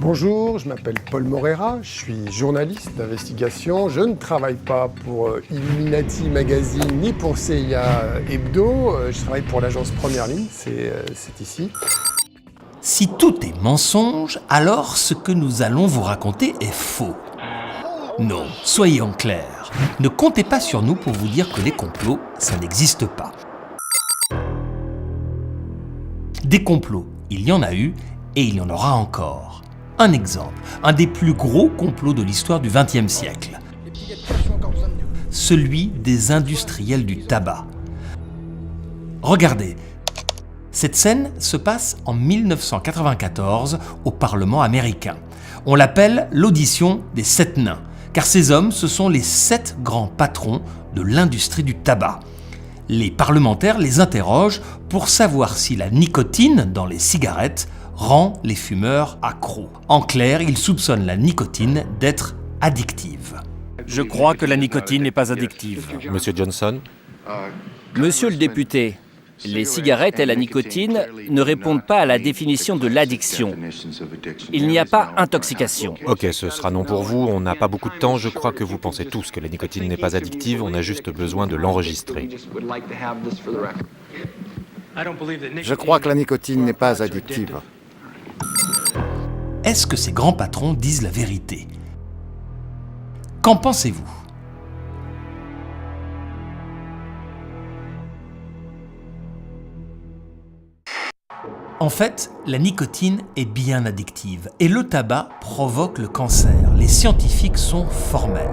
Bonjour, je m'appelle Paul Morera, je suis journaliste d'investigation. Je ne travaille pas pour Illuminati Magazine ni pour CIA Hebdo. Je travaille pour l'agence Première Ligne, c'est ici. Si tout est mensonge, alors ce que nous allons vous raconter est faux. Non, soyez en clair. Ne comptez pas sur nous pour vous dire que les complots, ça n'existe pas. Des complots, il y en a eu et il y en aura encore. Un exemple, un des plus gros complots de l'histoire du XXe siècle. Celui des industriels du tabac. Regardez, cette scène se passe en 1994 au Parlement américain. On l'appelle l'audition des 7 nains, car ces hommes, ce sont les 7 grands patrons de l'industrie du tabac. Les parlementaires les interrogent pour savoir si la nicotine dans les cigarettes rend les fumeurs accros. En clair, ils soupçonnent la nicotine d'être addictive. Je crois que la nicotine n'est pas addictive. Monsieur Johnson? Monsieur le député, les cigarettes et la nicotine ne répondent pas à la définition de l'addiction. Il n'y a pas intoxication. Ok, ce sera non pour vous, on n'a pas beaucoup de temps, je crois que vous pensez tous que la nicotine n'est pas addictive, on a juste besoin de l'enregistrer. Je crois que la nicotine n'est pas addictive. Est-ce que ces grands patrons disent la vérité? Qu'en pensez-vous? En fait, la nicotine est bien addictive et le tabac provoque le cancer. Les scientifiques sont formels.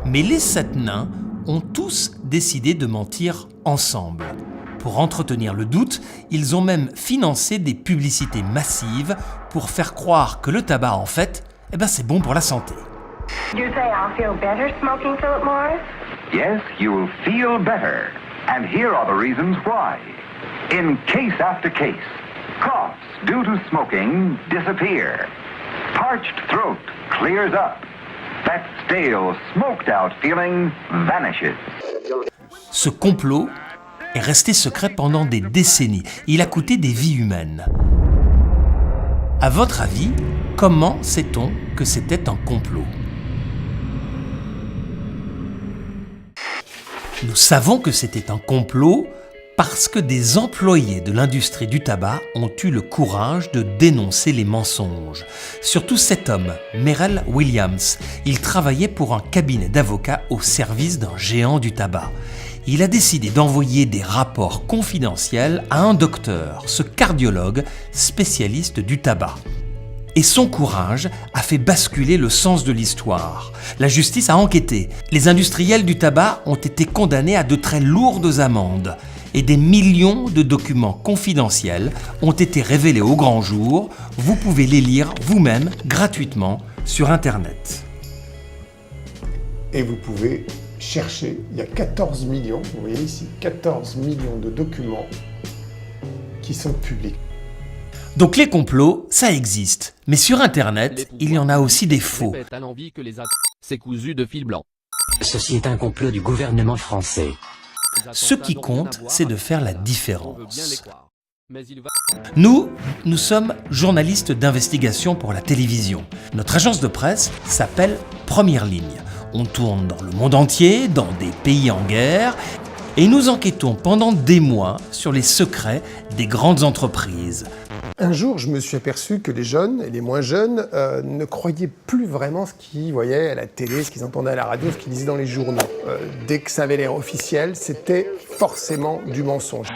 Mais les 7 nains ont tous décidé de mentir ensemble. Pour entretenir le doute, ils ont même financé des publicités massives pour faire croire que le tabac, en fait, c'est bon pour la santé. You say I'll feel better smoking, Philip Morris? Yes, you will feel better. And here are the reasons why. In case after case, coughs due to smoking disappear. Parched throat clears up. That stale, smoked out feeling vanishes. Ce complot est resté secret pendant des décennies. Il a coûté des vies humaines. À votre avis, comment sait-on que c'était un complot? Nous savons que c'était un complot parce que des employés de l'industrie du tabac ont eu le courage de dénoncer les mensonges. Surtout cet homme, Merrell Williams. Il travaillait pour un cabinet d'avocats au service d'un géant du tabac. Il a décidé d'envoyer des rapports confidentiels à un docteur, ce cardiologue spécialiste du tabac. Et son courage a fait basculer le sens de l'histoire. La justice a enquêté. Les industriels du tabac ont été condamnés à de très lourdes amendes. Et des millions de documents confidentiels ont été révélés au grand jour. Vous pouvez les lire vous-même gratuitement sur Internet. Et vous pouvez chercher, il y a 14 millions, vous voyez ici, 14 millions de documents qui sont publics. Donc les complots, ça existe. Mais sur Internet, il y en a aussi des faux. C'est cousu de fil blanc. Ceci est un complot du gouvernement français. Ce qui compte, c'est de faire la différence. Nous sommes journalistes d'investigation pour la télévision. Notre agence de presse s'appelle Première Ligne. On tourne dans le monde entier, dans des pays en guerre, et nous enquêtons pendant des mois sur les secrets des grandes entreprises. Un jour, je me suis aperçu que les jeunes et les moins jeunes ne croyaient plus vraiment ce qu'ils voyaient à la télé, ce qu'ils entendaient à la radio, ce qu'ils lisaient dans les journaux. Dès que ça avait l'air officiel, c'était forcément du mensonge.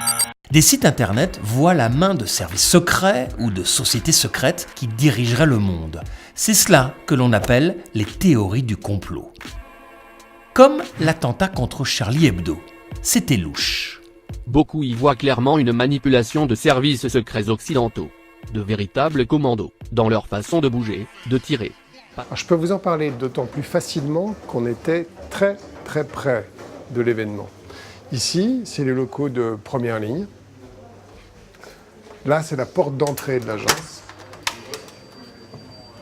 Des sites internet voient la main de services secrets ou de sociétés secrètes qui dirigeraient le monde. C'est cela que l'on appelle les théories du complot. Comme l'attentat contre Charlie Hebdo. C'était louche. Beaucoup y voient clairement une manipulation de services secrets occidentaux, de véritables commandos, dans leur façon de bouger, de tirer. Alors, je peux vous en parler d'autant plus facilement qu'on était très très près de l'événement. Ici, c'est les locaux de Première Ligne. Là, c'est la porte d'entrée de l'agence.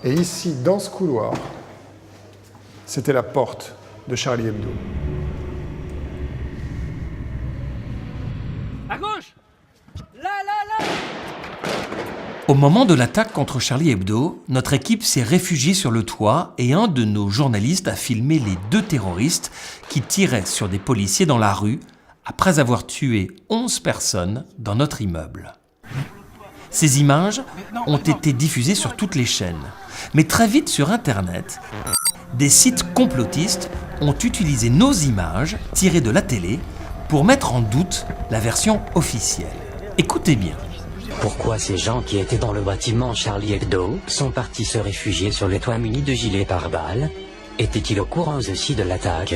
Et ici, dans ce couloir, c'était la porte de Charlie Hebdo. À gauche! Là, là, là! Au moment de l'attaque contre Charlie Hebdo, notre équipe s'est réfugiée sur le toit et un de nos journalistes a filmé les 2 terroristes qui tiraient sur des policiers dans la rue après avoir tué 11 personnes dans notre immeuble. Ces images ont été diffusées sur toutes les chaînes. Mais très vite sur Internet, des sites complotistes ont utilisé nos images tirées de la télé pour mettre en doute la version officielle. Écoutez bien. Pourquoi ces gens qui étaient dans le bâtiment Charlie Hebdo sont partis se réfugier sur les toits munis de gilets pare-balles? Étaient-ils au courant aussi de l'attaque?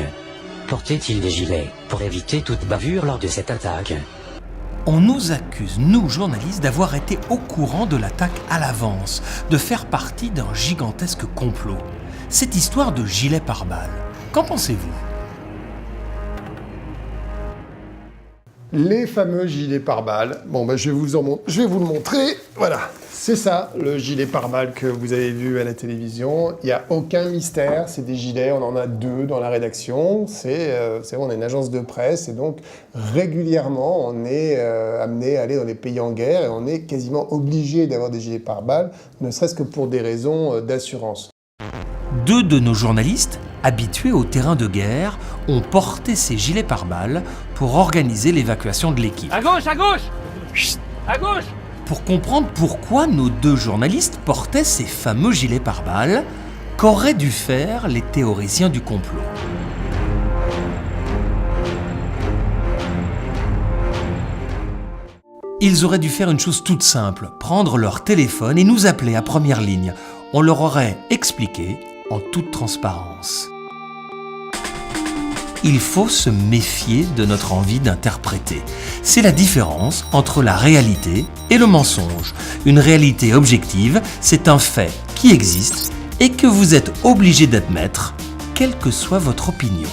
Portaient-ils des gilets pour éviter toute bavure lors de cette attaque? On nous accuse, nous journalistes, d'avoir été au courant de l'attaque à l'avance, de faire partie d'un gigantesque complot. Cette histoire de gilet pare-balles, qu'en pensez-vous? Les fameux gilets pare-balles. Bon, je vais vous le montrer. Voilà, c'est ça, le gilet pare-balles que vous avez vu à la télévision. Il n'y a aucun mystère, c'est des gilets, on en a 2 dans la rédaction. On est une agence de presse et donc régulièrement on est amené à aller dans les pays en guerre et on est quasiment obligé d'avoir des gilets pare-balles, ne serait-ce que pour des raisons d'assurance. 2 de nos journalistes, habitués au terrain de guerre, ont porté ces gilets pare-balles pour organiser l'évacuation de l'équipe. À gauche, à gauche! Chut, à gauche! Pour comprendre pourquoi nos 2 journalistes portaient ces fameux gilets pare-balles, qu'auraient dû faire les théoriciens du complot? Ils auraient dû faire une chose toute simple, prendre leur téléphone et nous appeler à première ligne. On leur aurait expliqué en toute transparence. Il faut se méfier de notre envie d'interpréter. C'est la différence entre la réalité et le mensonge. Une réalité objective, c'est un fait qui existe et que vous êtes obligé d'admettre, quelle que soit votre opinion.